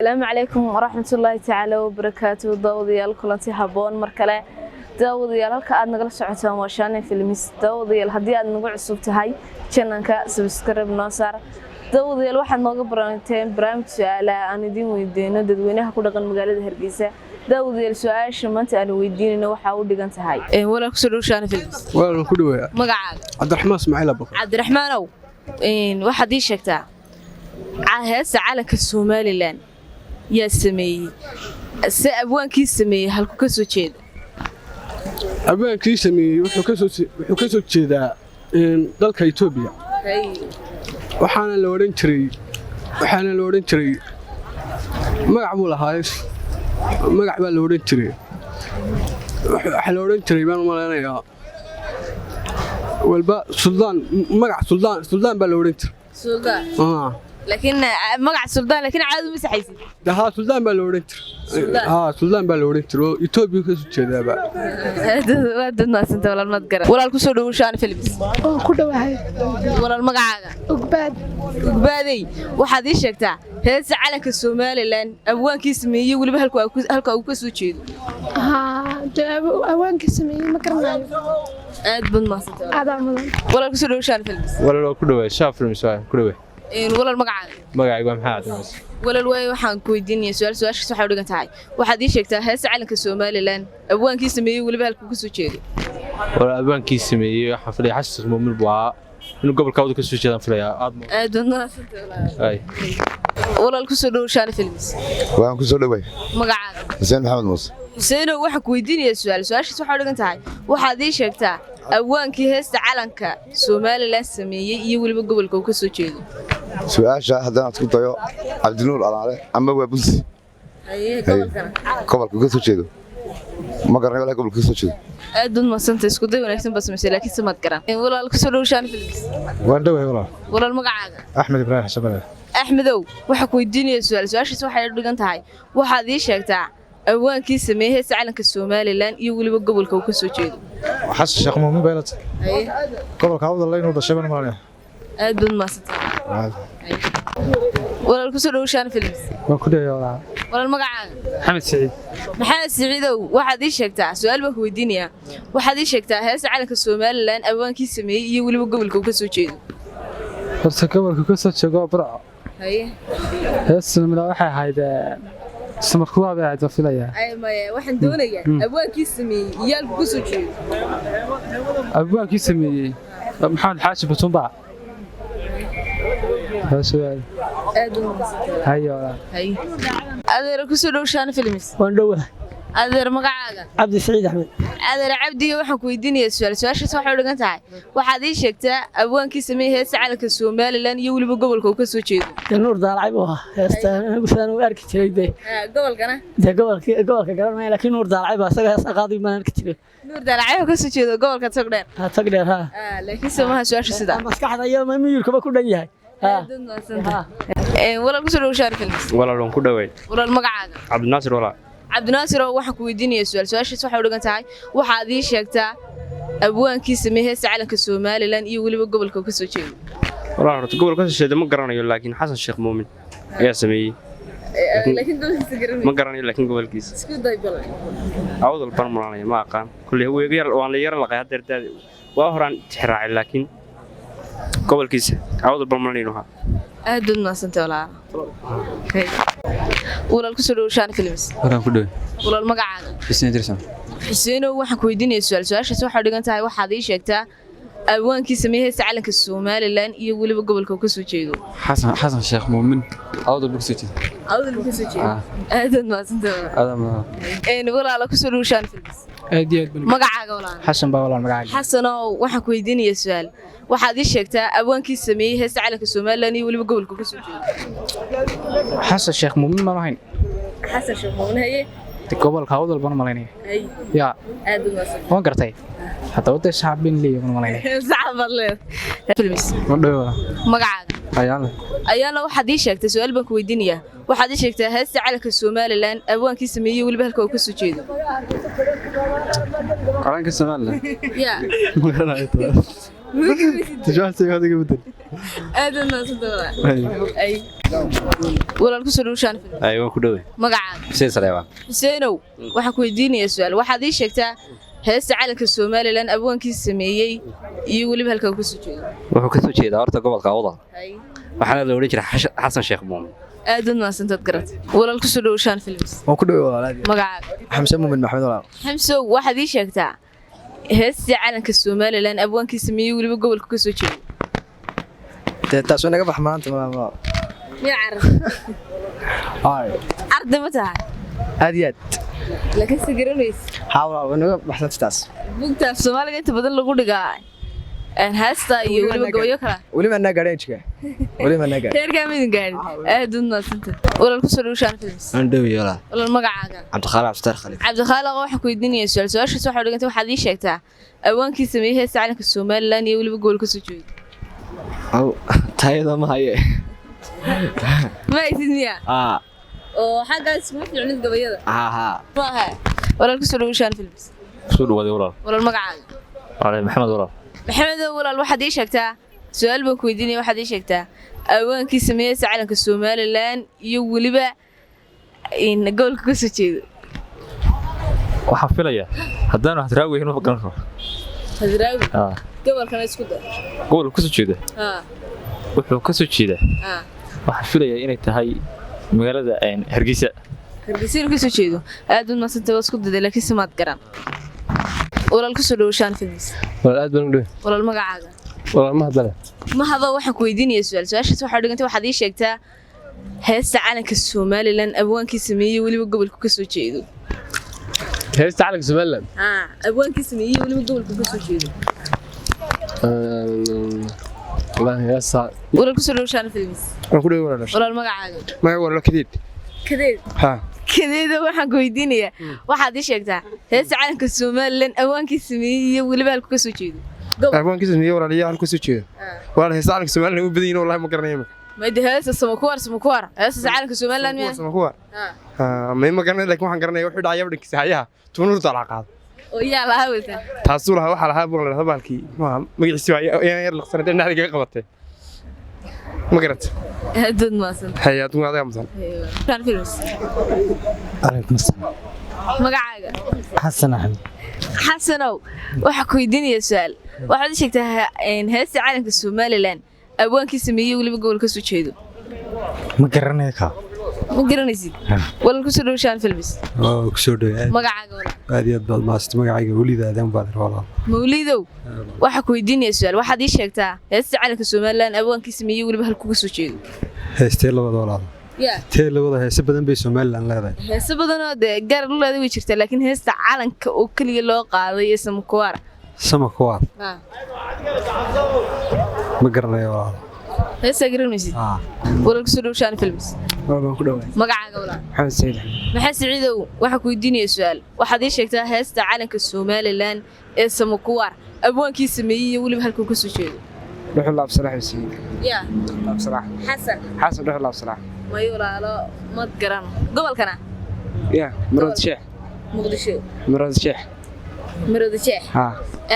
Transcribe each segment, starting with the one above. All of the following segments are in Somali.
السلام عليكم ورحمة الله تعالى وبركاته. داوديال كلنتي هابون مركله داوديال halka aad nagala socotaan waa Shanel Films. Daawadayaal haddii aad nagu cusub tahay channelka subscribe noo saar. Daawadayaal waxaad nooga baranteen barnaamij su'aalaha aan idin weydiino dadweynaha ku dhaqan magaalada Hargeysa. Daawadayaal su'aasha maanta aan weydiinayno waxa uu dhigan tahay walaal ku soo dhaw Shanel Films. Waan ku dhawayaa magacaaga Cabdiraxmaan Ismaaciil Abubakar. Cabdiraxmaanow waxaad ii sheegtaa heesta calanka Somaliland يا سمي سأبوان كي سمي هل كوكسو تشيد أبوان كي سمي وحكسو تشيدا دالك إثيوبيا وحنا لورين تري مقعبو لهايس مقعبا لورين تري لورين تري بان مالانيا والبا سلطان مقع سلطان بالورين تري سلطان لكن مقع السلطان لكن عادوا مسحيسي ده ها سلطان بالورنتر سلطان بالورنتر إثيوبيا كسر كذا بقى هذا الناس أنت ولا المذكرة ولا الكسر ده وشان فيلمز كله واحد ولا المقع أقبادي واحد يشكتها هذا على كسومالي لان أبوان كيسمي واللي بهالكوا وكسر كذا أوان كسمي ما كرنا أدبن ما سنت هذا عمله ولا الكسر ده وشان فيلمز ولا كله شاف فيلمز كله ولا المقع magacaygu maxaa walaal way waxaan ku weydiinay su'aasha waxa u dhigan tahay waxaad ii sheegtaa heesta calanka Somaliland abwaankii sameeyay waliba halka ku soo jeeday wala abwaankii sameeyay waxaan filay xasuus muumin baa inuu gobolka wada ka soo jeedan filaya aad walaal ku soo dhaw Films waan ku soo dhaway magacaaga Xuseen Maxamed Muuse Xuseen waxaan ku weydiinay su'aasha waxa u dhigan tahay waxaad ii sheegtaa abwaankii heesta calanka Somaliland sameeyay iyo waliba gobolka uu ka soo jeedo su'aasha haddana isku dayo Cabdinuur Alaale ama waa Bunsi gobolka ka soo jeedo ma garanay walaal gobolka ka soo jeedo aad ma santa isku day wanaagsan bas mas'ala laakiin samad garan walaal ku soo dhaw Films waan dhaway walaal magacaaga Axmed Ibrahim Xasan Axmedow waxa ku weydiinay su'aashaas waxay u dhigan tahay waxaad ii sheegtaa awaankii sameeyay heesta calanka Somaliland iyo waliba gobolka uu ka soo jeedo xasan sheekh muumin beelad gobolka hawda leeyno dhashay baan maanaya aad ma santa walaal ku soo dhaw Films waan ku dhawayaa walaal magacaaga Maxamed Saciidow waxaad ii sheegtaa su'aal baan ku weydiinayaa waxaad ii sheegtaa heesta calanka Somaliland awaankii sameeyay iyo waliba gobolka uu ka soo jeedo horta gobolka ka soo jeedo Burco heesta waxa ahayd samarku waa baad filaya ay ma waxaan doonayaa abwaankii sameeyay iyaalku ku soo jeedo abwaankii sameeyay maxamed xaashi batumba هسؤال هيا أدير كسر وشان فيلمز وندوه أدير مقعدة عبد السعيد أحمد أدير عبدي وحنا كويديني السؤال شو صح ولا قنتها واحد يشكته أبوان كيسميه هسه على كسومال لان يولي بقبل كوكسو شيء النور ده لعبوها هسه مثلا وأرك تري ده قبل كنا ده قبل كنا ما لكن نور ده لعبها سجى قاضي ما نكتير نور ده لعبها كسو شيء قبل كتقدر تقدر ها لكن سماها سؤال شو سدا بس كحدا يوم ما ميول كم كل دنيا ولا كسر وشان فيلمز walaal ku dhaweey walaal magacaaga Cabdinaasir walaal Cabdinaasir waxaan ku weydiinay su'aashaas waxa u dhigan tahay waxaad ii sheegtaa abwaankii sameeyay heesta calanka Somaliland iyo waliba gobolka ka soo jeedo walaal horta gobolka ka soo jeedo ma garanayo laakiin xasan sheekh muumin ayaa sameeyay laakiin gobolkiisa garanay ma garanayo laakiin gobolkiisa isku day balay awdal barmalaanay ma aqaan kulli weeg yar waan la yar laqay hadeertaad waa horaan tixraacay laakiin gobolkiisa awdal barmalaanay aad ma santa walaal ku soo dhaw Films waan ku dhawayaa walaal magacaaga Xuseen Dirsan Xuseen waxaan ku weydiinay su'aashaas waxa u dhigan tahay waxaad ii sheegtaa abwaankii sameeyay heesta calanka Somaliland iyo waliba gobolka uu ka soo jeedo xasan sheekh muumin awdal ku soo jeedo aad ma santa walaal ku soo dhaw Films aad iyo aad magacaaga walaal xasan baa walaal magacaaga xasano waxaan ku weydiinay su'aal waxaad ii sheegtaa abwaankii sameeyay heesta calanka Somaliland iyo waliba gobolka ka soo jeedo xasan sheekh muumin ma lahayn xasan sheekh muumin haye gobolka hawdal baan malaynaya ya aad ma santa waan gartay hatta wada shacabin leeyahay baan malaynaya saxbad leed Films wadhow magacaaga ayaana waxaad ii sheegtay su'aal baan ku weydiinayaa waxaad ii sheegtaa heesta calanka Somaliland abwaankii sameeyay waliba halka uu ka soo jeedo calanka Somaliland ya magacaaga تجاهل سيادة قبل أدنى صدق أي walaal ku soo dhawshaan ayuu ku dhawey magacaaga Xuseen Saleebaan Xuseenow waxaan ku weydiinayaa su'aal waxaad ii sheegtaa heesta calanka Soomaaliland abwaankiisa sameeyay iyo waliba halka uu ka soo jeedo wuxuu ka soo jeedaa horta gobolka Awdal waxaana la oran jiray Xasan Sheekh Muumin aad u maasantaad garat walaal ku soo dhawshaan films waan ku dhawey walaalaadi magacaaga xamse muumin maxamed walaal xamso waxaad ii sheegtaa heesta calanka Soomaaliland abwaankiisa sameeyay waliba gobolka ka soo jeedo taas naga bax maanta ma miya carab arday ma tahay aad laakiin si garanays haa walaal naga baxsan taas bugta Soomaaliga inta badan lagu dhigaa heesta iyo waliba gabayo kala waliba na gareejka waliba na gareej heerka mid gaari aad u naasanta walaal ku soo dhawshaan films aan dhawey walaal walaal magacaaga Cabdikhaalaq Aftar Khaliif Cabdikhaalaq waxaan ku weydiinayaa su'aashaas waxa dhigantay waxaad ii sheegtaa awaankii sameeyay heesta calanka Soomaaliland iyo waliba gobolka soo jeedo aw tayada ma haye ma idiniya oo xaggaas ma fiicnid gabayada maaha walaal ku soo dhawshaan films soo dhawaday walaal magacaaga walaal Maxamed walaal waxaad ii sheegtaa su'aal baan ku weydiinaya waxaad ii sheegtaa awaankii sameeyay calanka Soomaaliland iyo waliba in gobolka ka soo jeedo waxaan filayaa haddaan wax raawi inuu garan karo hadraawi gobolka isku daa gobolka ka soo jeeda wuxuu ka soo jeedaa waxaan filayaa inay tahay magaalada Hargeysa ka soo jeedo aad u maasanta isku daday laakiin samaad garan walaal ku soo dhawshaan films walaal aad baan u dhaw walaal magacaaga walaal ma hadla ma hada waxaan ku weydiinayaa su'aashaas waxa dhigantay waxaad ii sheegtaa heesta calanka Soomaaliland abwaankii sameeyay waliba gobolka ka soo jeedo heesta calanka Soomaaliland abwaankii sameeyay waliba gobolka ka soo jeedo walaal heesta walaal ku soo dhawshaan films waan ku dhaw walaal magacaaga magaca walaal kadeed ha kadeeda waxaan ku weydiinayaa waxaad ii sheegtaa heesta calanka Soomaaliland abwaankii sameeyay waliba halka ka soo jeedo abwaankii sameeyay walaaliyaal halka ka soo jeedo walaal heesta calanka Soomaaliland u badan wallahi ma garanayo ما دي هسه سمكوار هسه سعالك سومال لان سمكوار ما قرنا لك waxaan garanay wuxuu dhacay abdinkiisa hayaha tuunur talaqaad oo yaa la hawlta taasoo laha waxa laha buu la balkii magaciisa ayaan yar laqsan dhinaca ka qabatay ma garat hadad ma san hayaad ma adaa masan kan films alaykum asalaam magacaaga xasan axmed xasanow waxa ku weydiinaya su'aal waxaad sheegtaa in heesta calanka Soomaaliland abwaankii sameeyay waliba gobolka soo jeedo ma garanay ka ma garanaysid walaal ku soo dhawshaan films ku soo dhawaad magacaaga walaal aad iyo aad maast magacayga walidaadaan baad walaal mawlidow waxa ku weydiinaya su'aal waxaad ii sheegtaa heesta calanka Soomaaliland abwaankii sameeyay waliba halka ka soo jeedo heestee labada walaal tee labada heese badan bay Soomaaliland leedahay heese badan oo gaar u leedahay way jirtaa laakiin heesta calanka oo kaliya loo qaaday Samakuwar ma garanayo walaal heesa garanaysid walaal ku soo dhawshaan films waan ku dhawaay magacaaga walaal maxamed Saciidow waxa ku weydiinaya su'aal waxaad ii sheegtaa heesta calanka Soomaaliland ee Samakuwar abwaankii sameeyay waliba halka ka soo jeedo dhuxul absalax xuseen ya absalax xasan dhuxul absalax ma yulaalo ma garan gobolkana ya marad sheekh muqdisho marad sheekh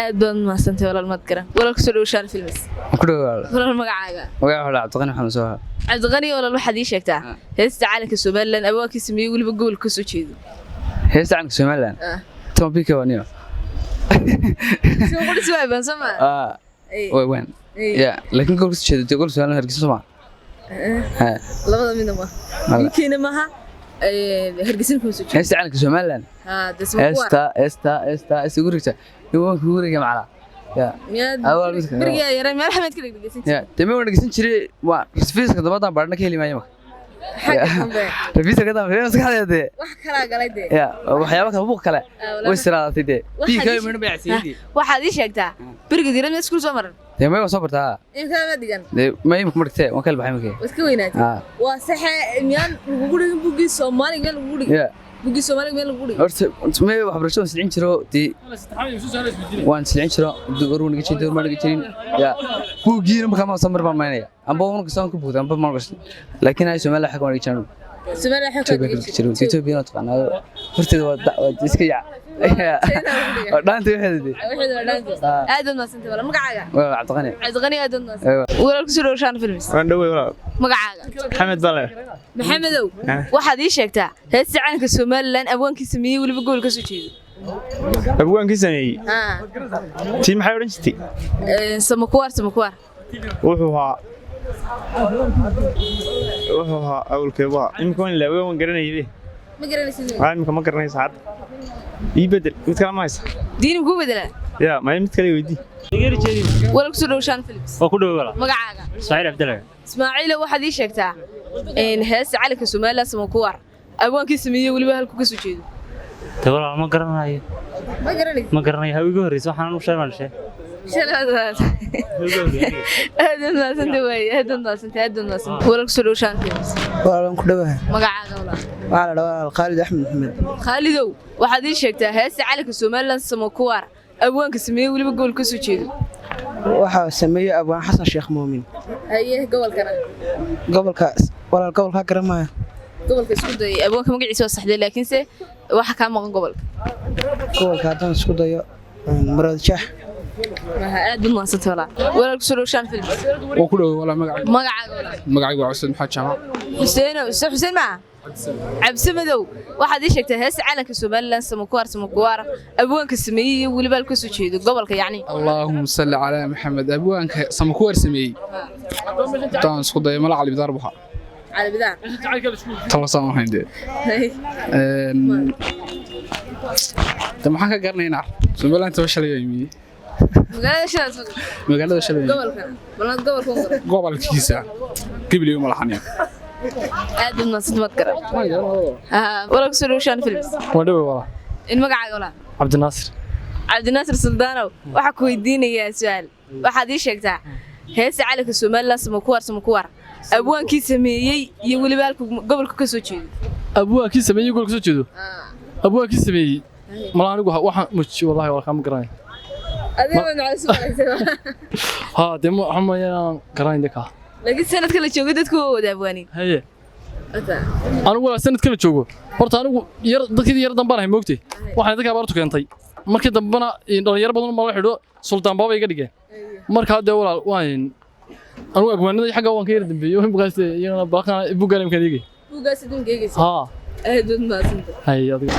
aad baan maasantay walaal mad garan walaal ku soo dhawshaan films ku dhawaad walaal magacaaga magaca Cabdiqani xanuun soo Cabdiqani walaal waxaad ii sheegtaa heesta calanka Soomaaliland abwaankii sameeyay waliba gobolka ka soo jeedo heesta calanka Soomaaliland topic waniyo soo qori soo baan sama way wan ya laakiin gobolka soo jeedo gobolka Soomaaliland Hargeysa Soomaa labada midna ma wikiina maha Hargeysa ku soo jeedo heesta calanka Soomaaliland esta sigurita يوم كوري معنا يا أول مسك برجع يا رامي أحمد كده بيجي يا تمام ولا جسنا شري رفيس كده ما بعرنا كهلي ما يمك رفيس كده ما مسك هذا ده وحكلا قال ده يا وحيابك أبوك كلا ويسرا تدي في كل منو بيعسيدي واحد إيش يقطع برجع يا رامي سكول سمر تمام ما صبرتها إمتى ما دقن ما يمك مرتين وكل بحيمك وسكوينات وصح ميان بقول بقول سومالي ميان بقول بقي سومالي ميل غوري horta ma wax barasho silcin jiro tii waan silcin jiro duguru niga jeedo ma niga jirin ya buugiina ma kama samar baan maynaya amba uun ka soo ku buudan amba ma gashay laakiin ay Soomaaliya xaq waan niga jiro Soomaaliya waxa ka jiro Ethiopia oo taqaanaa horteeda waa iska yac dhaanta waxeedii aad u naasantay wala magacaaga waa Cabdiqani aad u naasantay walaalku soo dhawshaan filmis waan dhawey walaal magacaaga maxamed bale maxamedow waxaad ii sheegtaa heesta calanka Soomaaliland abwaankii sameeyay waliba gool ka soo jeedo abwaankii sameeyay tii maxay oran jirtay samakuwar wuxuu ahaa awlkeeba imka waan la waan garanayay ma garanaysid imka ma garanaysa had ii bedel mid kale ma haysa diin ugu bedela ya ma mid kale weydii walaalku soo dhawshaan filmis waa ku dhaw walaal magacaaga Ismaaciil Abdalla Ismaaciil waxaad ii sheegtaa heesta calanka Soomaaliland samakuwar abwaankii sameeyay waliba halku ka soo jeedo walaal ma garanayo ma garanayo hawiga horeysa waxaan u sheegnaa شلون هذا الناس انت وين هذا الناس انت ولك سولوشان waan ku dhawahay magacaaga waxa la dhahaa Khalid Ahmed Maxamed Khalidow waxaad ii sheegtaa heesta calanka Soomaaliland samakuwar abwaanka sameeyay waliba gool ka soo jeedo waxa sameeyay abwaan Xasan Sheekh Muumin haye gobolka gobolka garamaya gobolka isku day abwaanka magaciisa waa saxday laakiin se waxa ka maqan gobolka haddaan isku dayo Murad Shaah aad u naasantay walaalku solution film oo ku dhaw wala magacaygu Xuseen maxaa jama Xuseen ma Cabsimadow waxaad ii sheegtay heesta calanka Soomaaliland samakuwar abwaanka sameeyay waliba halka soo jeedo gobolka yacni Allahumma salli ala Muhammad abwaanka samakuwar sameeyay taan isku dayo mala cali bidaar buxa على بدار تلصان هندي maxaan ka garanaynaa Soomaaliland shalay yimi magaalada shalay gobolkiisa Gibiliyo malaxaniya aad u naasad mad garan walaalku solution films wadhow wala in magacaaga wala Cabdinaasir Suldaanow waxa ku weydiinayaa su'aal waxaad ii sheegtaa heesta calanka Soomaaliland samakuwar abwaankii sameeyay iyo waliba halka gobolka ka soo jeedo abwaankii sameeyay gobolka soo jeedo abwaankii sameeyay malaanigu waxa muji wallahi wala kama garanay adiga ma cusubeysaa ha demo xamayaan garanay ka laakiin sanadka la joogo dadku waa wada abwaani haye anigu waa sanadka la joogo horta anigu dadkii yar dambe aan moogtay waxaan dadka abaartu keentay markii dambana dhalinyaro badan ma la xidho sultaan baaba iga dhigeen marka hadda walaal waan anu agwaanada xagga waan ka yar dambeeyo waxaan bugaastay iyana baaqana bugaaleemka dhigay ha aadun maasanta hay adiga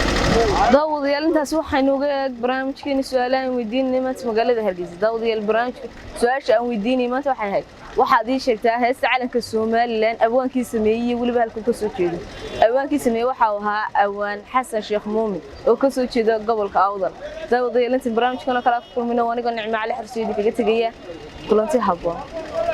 daawadayaal intaas waxaynu uga barnaamijkeena su'aalaha weydiinay maanta magaalada Hargeysa daawadayaal barnaamijka su'aasha aan weydiinay maanta waxay ahayd waxaad ii sheegtaa heesta calanka Soomaaliland abwaankii sameeyay waliba halka ka soo jeedo abwaankii sameeyay waxa uu ahaa abwaan Xasan Sheekh Muumin oo ka soo jeeda gobolka Awdal daawadayaal inta barnaamijkana kala kulmino aniga Nicmo Cali Xarsiidi kaga tagaya kulanti habboon